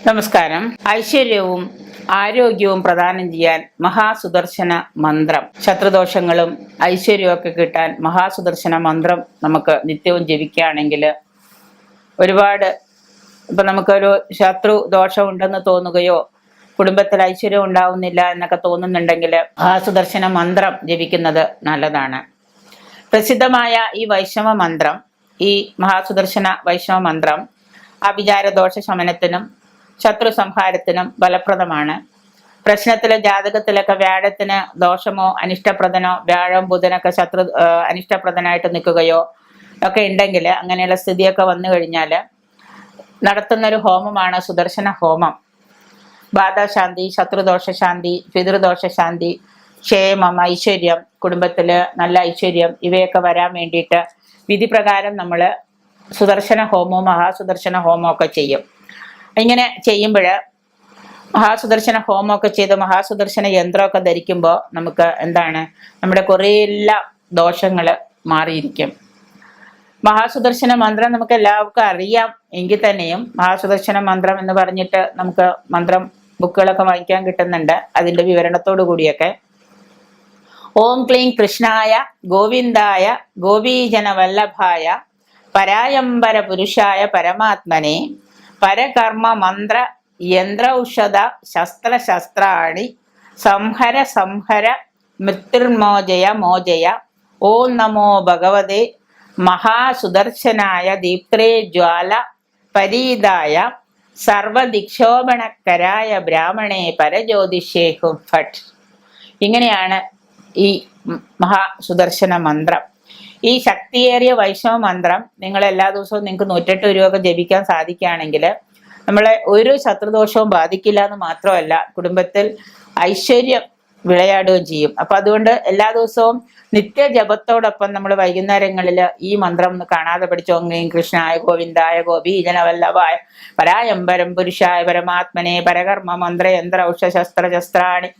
നമസ്കാരം. ഐശ്വര്യവും ആരോഗ്യവും പ്രദാനം ചെയ്യാൻ മഹാസുദർശന മന്ത്രം, ശത്രുദോഷങ്ങളും ഐശ്വര്യവും ഒക്കെ കിട്ടാൻ മഹാസുദർശന മന്ത്രം നമുക്ക് നിത്യവും ജപിക്കുകയാണെങ്കിൽ ഒരുപാട് നമുക്കൊരു ശത്രു ദോഷം ഉണ്ടെന്ന് തോന്നുകയോ കുടുംബത്തിൽ ഐശ്വര്യം ഉണ്ടാവുന്നില്ല എന്നൊക്കെ തോന്നുന്നുണ്ടെങ്കിൽ മഹാസുദർശന മന്ത്രം ജപിക്കുന്നത് നല്ലതാണ്. പ്രസിദ്ധമായ ഈ വൈഷ്ണവ മന്ത്രം, ഈ മഹാസുദർശന വൈഷ്ണവ മന്ത്രം അഭിചാര ദോഷ ശമനത്തിനും ശത്രു സംഹാരത്തിനും ഫലപ്രദമാണ്. പ്രശ്നത്തിലെ ജാതകത്തിലൊക്കെ വ്യാഴത്തിന് ദോഷമോ അനിഷ്ടപ്രദനോ, വ്യാഴം ബുധനൊക്കെ അനിഷ്ടപ്രദനായിട്ട് നിൽക്കുകയോ ഒക്കെ ഉണ്ടെങ്കിൽ, അങ്ങനെയുള്ള സ്ഥിതിയൊക്കെ വന്നു കഴിഞ്ഞാൽ നടത്തുന്നൊരു ഹോമമാണ് സുദർശന ഹോമം. ബാധാശാന്തി, ശത്രുദോഷ ശാന്തി, പിതൃദോഷ ശാന്തി, ക്ഷേമം, ഐശ്വര്യം, കുടുംബത്തിൽ നല്ല ഐശ്വര്യം ഇവയൊക്കെ വരാൻ വേണ്ടിയിട്ട് വിധി പ്രകാരം നമ്മൾ സുദർശന ഹോമവും മഹാസുദർശന ഹോമവും ഒക്കെ ചെയ്യും. ഇങ്ങനെ ചെയ്യുമ്പോൾ മഹാസുദർശന ഹോമമൊക്കെ ചെയ്ത് മഹാസുദർശന യന്ത്രമൊക്കെ ധരിക്കുമ്പോൾ നമുക്ക് എന്താണ്, നമ്മുടെ കുറേ എല്ലാ ദോഷങ്ങൾ മാറിയിരിക്കും. മഹാസുദർശന മന്ത്രം നമുക്ക് എല്ലാവർക്കും അറിയാം എങ്കിൽ തന്നെയും മഹാസുദർശന മന്ത്രം എന്ന് പറഞ്ഞിട്ട് നമുക്ക് മന്ത്രം ബുക്കുകളൊക്കെ വാങ്ങിക്കാൻ കിട്ടുന്നുണ്ട്, അതിൻ്റെ വിവരണത്തോടു കൂടിയൊക്കെ. ഓം ക്ലീം കൃഷ്ണായ ഗോവിന്ദായ ഗോപീജന വല്ലഭായ പരായംബര പുരുഷായ പരമാത്മനെ പരകർമ്മ മന്ത്ര യന്ത്രൌഷധ ശസ്ത്രാണി സംഹര സംഹര മൃത്യുർമോജയ മോജയ. ഓം നമോ ഭഗവതേ മഹാസുദർശനായ ദീപ്ത്രേ ജ്വാല പരീതായ സർവദിക്ഷോഭണക്കരായ ബ്രാഹ്മണേ പരജ്യോതിഷേഹും ഫട്ട്. ഇങ്ങനെയാണ് ഈ മഹാസുദർശന മന്ത്രം. ഈ ശക്തിയേറിയ വൈഷ്ണവ മന്ത്രം നിങ്ങൾ എല്ലാ ദിവസവും നിങ്ങൾക്ക് 108 രൂപ ജപിക്കാൻ സാധിക്കുകയാണെങ്കിൽ നമ്മളെ ഒരു ശത്രുദോഷവും ബാധിക്കില്ല എന്ന് മാത്രമല്ല, കുടുംബത്തിൽ ഐശ്വര്യം വിളയാടുകയും ചെയ്യും. അപ്പൊ അതുകൊണ്ട് എല്ലാ ദിവസവും നിത്യജപത്തോടൊപ്പം നമ്മൾ വൈകുന്നേരങ്ങളിൽ ഈ മന്ത്രം ഒന്ന് കാണാതെ പഠിച്ചോ. കൃഷ്ണായ ഗോവിന്ദായ ഗോപീജനവല്ലഭായ പരായംബരം പുരുഷായ പരമാത്മനെ പരകർമ്മ മന്ത്ര യന്ത്ര ശസ്ത്രാണി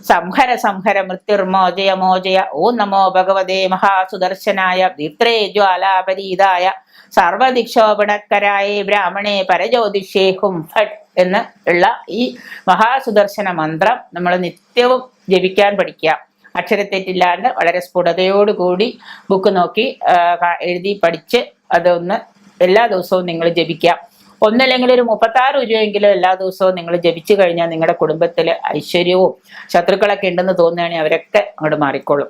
സംഹര സംഹര മൃത്യുർമോജയ മോജയ. ഓം നമോ ഭഗവതേ മഹാസുദർശനായ ദീപ്ത്രേ ജ്വാലാപരീതായ സർവദിക്ഷോപണക്കരായ ബ്രാഹ്മണേ പരജ്യോതിഷേഹും ഫട്ട് എന്ന് ഉള്ള ഈ മഹാസുദർശന മന്ത്രം നമ്മൾ നിത്യവും ജപിക്കാൻ പഠിക്കുക. അക്ഷരത്തെറ്റില്ലാണ്ട് വളരെ സ്ഫുടതയോടുകൂടി ബുക്ക് നോക്കി എഴുതി പഠിച്ച് അതൊന്ന് എല്ലാ ദിവസവും നിങ്ങൾ ജപിക്കുക. ഒന്നല്ലെങ്കിൽ ഒരു 36 രൂപയെങ്കിലും എല്ലാ ദിവസവും നിങ്ങൾ ജപിച്ചു കഴിഞ്ഞാൽ നിങ്ങളുടെ കുടുംബത്തിൽ ഐശ്വര്യവും ശത്രുക്കളൊക്കെ ഉണ്ടെന്ന് തോന്നുകയാണെങ്കിൽ അവരൊക്കെ അങ്ങോട്ട് മാറിക്കോളും.